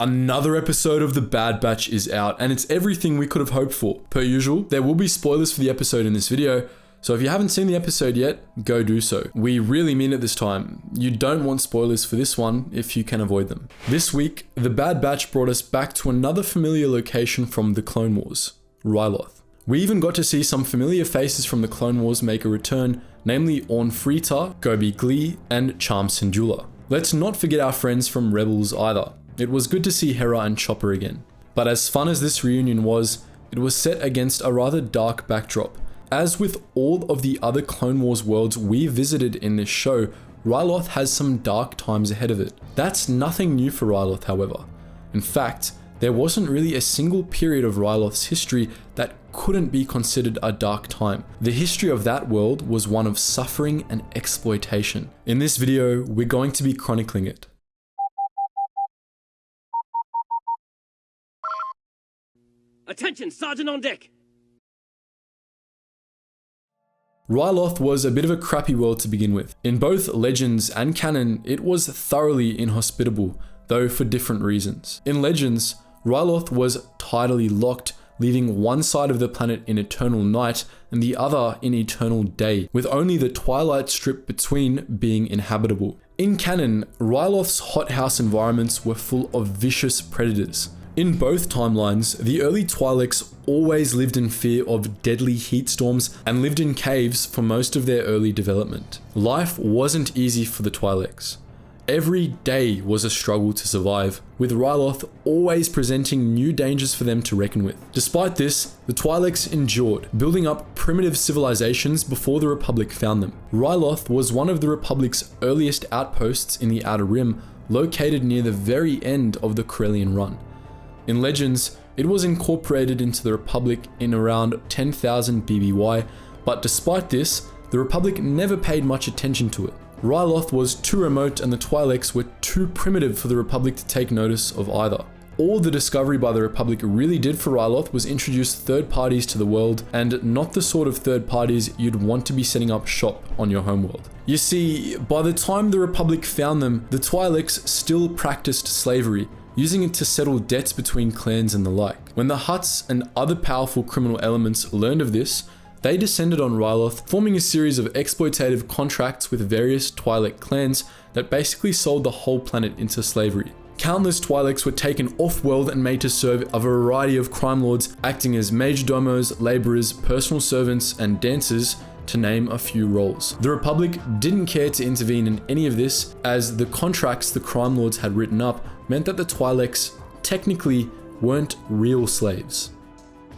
Another episode of The Bad Batch is out, and it's everything we could have hoped for. Per usual, there will be spoilers for the episode in this video, so if you haven't seen the episode yet, go do so. We really mean it this time. You don't want spoilers for this one if you can avoid them. This week, The Bad Batch brought us back to another familiar location from the Clone Wars, Ryloth. We even got to see some familiar faces from the Clone Wars make a return, namely Orn Frita, Geetsly, and Charm Syndulla. Let's not forget our friends from Rebels either. It was good to see Hera and Chopper again. But as fun as this reunion was, it was set against a rather dark backdrop. As with all of the other Clone Wars worlds we visited in this show, Ryloth has some dark times ahead of it. That's nothing new for Ryloth, however. In fact, there wasn't really a single period of Ryloth's history that couldn't be considered a dark time. The history of that world was one of suffering and exploitation. In this video, we're going to be chronicling it. Attention, Sergeant on deck! Ryloth was a bit of a crappy world to begin with. In both Legends and canon, it was thoroughly inhospitable, though for different reasons. In Legends, Ryloth was tidally locked, leaving one side of the planet in eternal night and the other in eternal day, with only the twilight strip between being inhabitable. In canon, Ryloth's hothouse environments were full of vicious predators. In both timelines, the early Twi'Leks always lived in fear of deadly heat storms and lived in caves for most of their early development. Life wasn't easy for the Twi'Leks. Every day was a struggle to survive, with Ryloth always presenting new dangers for them to reckon with. Despite this, the Twi'Leks endured, building up primitive civilizations before the Republic found them. Ryloth was one of the Republic's earliest outposts in the Outer Rim, located near the very end of the Corellian Run. In Legends, it was incorporated into the Republic in around 10,000 BBY, but despite this, the Republic never paid much attention to it. Ryloth was too remote and the Twi'Leks were too primitive for the Republic to take notice of either. All the discovery by the Republic really did for Ryloth was introduce third parties to the world, and not the sort of third parties you'd want to be setting up shop on your homeworld. You see, by the time the Republic found them, the Twi'Leks still practiced slavery, using it to settle debts between clans and the like. When the Hutts and other powerful criminal elements learned of this, they descended on Ryloth, forming a series of exploitative contracts with various Twi'lek clans that basically sold the whole planet into slavery. Countless Twi'leks were taken off-world and made to serve a variety of crime lords, acting as majordomos, laborers, personal servants, and dancers, to name a few roles. The Republic didn't care to intervene in any of this, as the contracts the crime lords had written up meant that the Twi'leks technically weren't real slaves.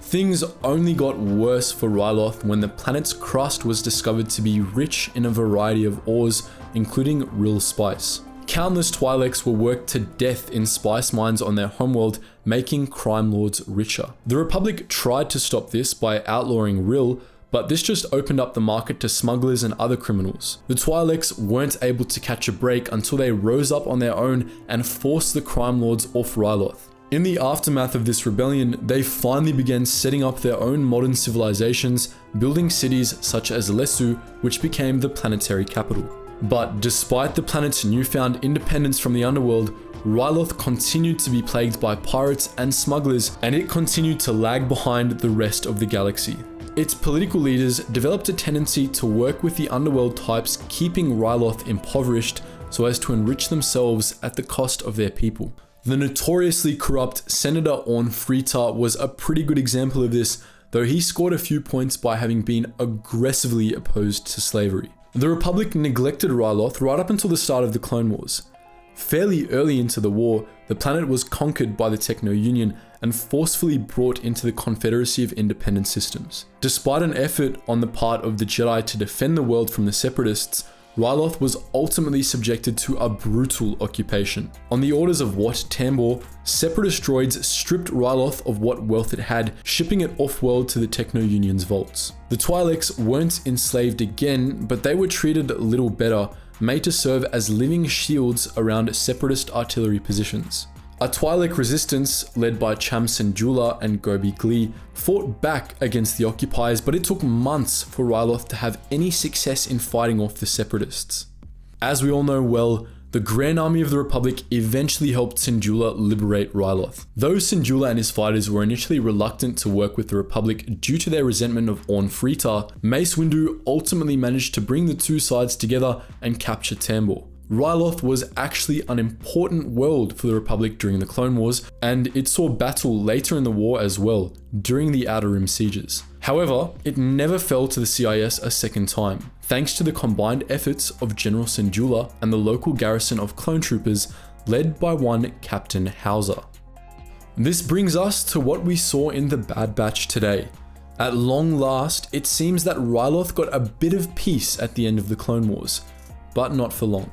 Things only got worse for Ryloth when the planet's crust was discovered to be rich in a variety of ores, including real spice. Countless Twi'leks were worked to death in spice mines on their homeworld, making crime lords richer. The Republic tried to stop this by outlawing Rill, but this just opened up the market to smugglers and other criminals. The Twi'leks weren't able to catch a break until they rose up on their own and forced the crime lords off Ryloth. In the aftermath of this rebellion, they finally began setting up their own modern civilizations, building cities such as Lesu, which became the planetary capital. But despite the planet's newfound independence from the underworld, Ryloth continued to be plagued by pirates and smugglers, and it continued to lag behind the rest of the galaxy. Its political leaders developed a tendency to work with the underworld types, keeping Ryloth impoverished so as to enrich themselves at the cost of their people. The notoriously corrupt Senator Orn Frita was a pretty good example of this, though he scored a few points by having been aggressively opposed to slavery. The Republic neglected Ryloth right up until the start of the Clone Wars. Fairly early into the war, the planet was conquered by the Techno-Union and forcefully brought into the Confederacy of Independent Systems. Despite an effort on the part of the Jedi to defend the world from the Separatists, Ryloth was ultimately subjected to a brutal occupation. On the orders of Wat Tambor, Separatist droids stripped Ryloth of what wealth it had, shipping it off-world to the Techno-Union's vaults. The Twi'leks weren't enslaved again, but they were treated a little better, made to serve as living shields around Separatist artillery positions. A Twi'lek resistance, led by Cham Syndulla and Geetsly, fought back against the occupiers, but it took months for Ryloth to have any success in fighting off the Separatists. As we all know well, the Grand Army of the Republic eventually helped Syndulla liberate Ryloth. Though Syndulla and his fighters were initially reluctant to work with the Republic due to their resentment of Orn Frita, Mace Windu ultimately managed to bring the two sides together and capture Tambor. Ryloth was actually an important world for the Republic during the Clone Wars, and it saw battle later in the war as well, during the Outer Rim sieges. However, it never fell to the CIS a second time, thanks to the combined efforts of General Syndulla and the local garrison of clone troopers led by one Captain Hauser. This brings us to what we saw in the Bad Batch today. At long last, it seems that Ryloth got a bit of peace at the end of the Clone Wars, but not for long.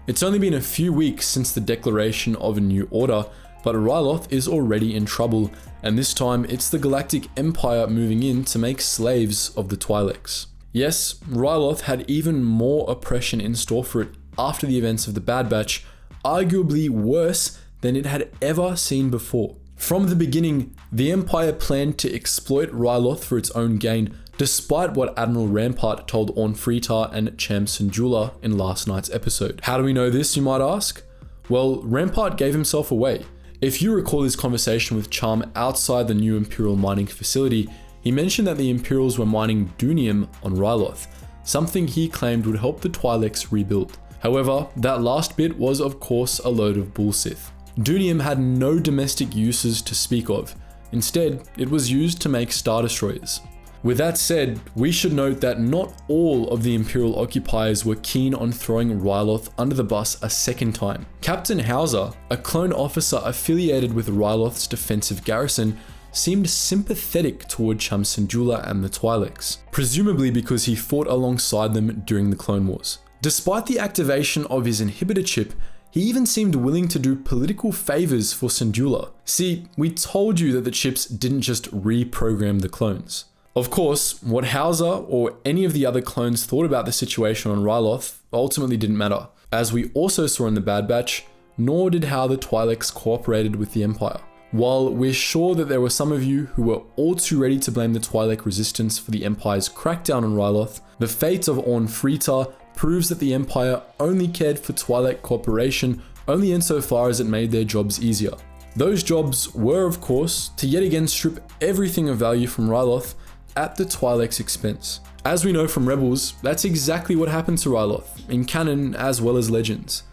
It's only been a few weeks since the declaration of a new order, but Ryloth is already in trouble, and this time it's the Galactic Empire moving in to make slaves of the Twi'Leks. Yes, Ryloth had even more oppression in store for it after the events of the Bad Batch, arguably worse than it had ever seen before. From the beginning, the Empire planned to exploit Ryloth for its own gain, despite what Admiral Rampart told Orn Frita and Cham Syndulla in last night's episode. How do we know this, you might ask? Well, Rampart gave himself away. If you recall his conversation with Cham outside the new Imperial mining facility, he mentioned that the Imperials were mining Dunium on Ryloth, something he claimed would help the Twi'Leks rebuild. However, that last bit was of course a load of bullshit. Dunium had no domestic uses to speak of. Instead, it was used to make Star Destroyers. With that said, we should note that not all of the Imperial occupiers were keen on throwing Ryloth under the bus a second time. Captain Hauser, a clone officer affiliated with Ryloth's defensive garrison, seemed sympathetic toward Cham Syndulla and the Twi'Leks, presumably because he fought alongside them during the Clone Wars. Despite the activation of his inhibitor chip, he even seemed willing to do political favors for Syndulla. See, we told you that the chips didn't just reprogram the clones. Of course, what Hauser or any of the other clones thought about the situation on Ryloth ultimately didn't matter. As we also saw in the Bad Batch, nor did how the Twi'Leks cooperated with the Empire. While we're sure that there were some of you who were all too ready to blame the Twi'lek resistance for the Empire's crackdown on Ryloth, the fate of Orn Frita proves that the Empire only cared for Twi'lek cooperation only insofar as it made their jobs easier. Those jobs were, of course, to yet again strip everything of value from Ryloth at the Twi'lek's expense. As we know from Rebels, that's exactly what happened to Ryloth, in canon as well as legends.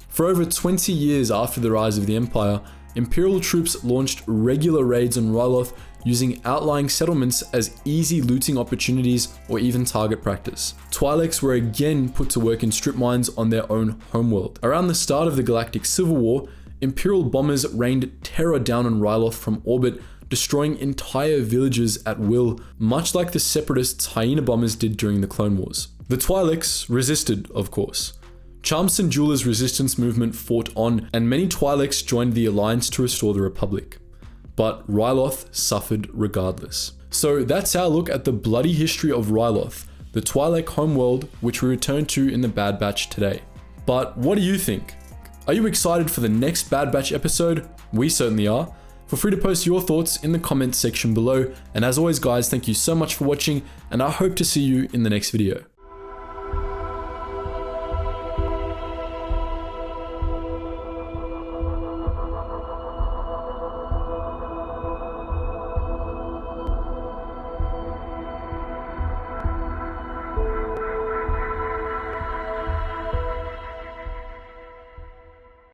For over 20 years after the rise of the Empire, Imperial troops launched regular raids on Ryloth using outlying settlements as easy looting opportunities or even target practice. Twi'leks were again put to work in strip mines on their own homeworld. Around the start of the Galactic Civil War, Imperial bombers rained terror down on Ryloth from orbit, destroying entire villages at will, much like the Separatists' hyena bombers did during the Clone Wars. The Twi'leks resisted, of course. Cham Syndulla's resistance movement fought on, and many Twi'leks joined the Alliance to restore the Republic. But Ryloth suffered regardless. So that's our look at the bloody history of Ryloth, the Twi'lek homeworld which we return to in the Bad Batch today. But what do you think? Are you excited for the next Bad Batch episode? We certainly are. Feel free to post your thoughts in the comments section below, and as always guys, thank you so much for watching, and I hope to see you in the next video.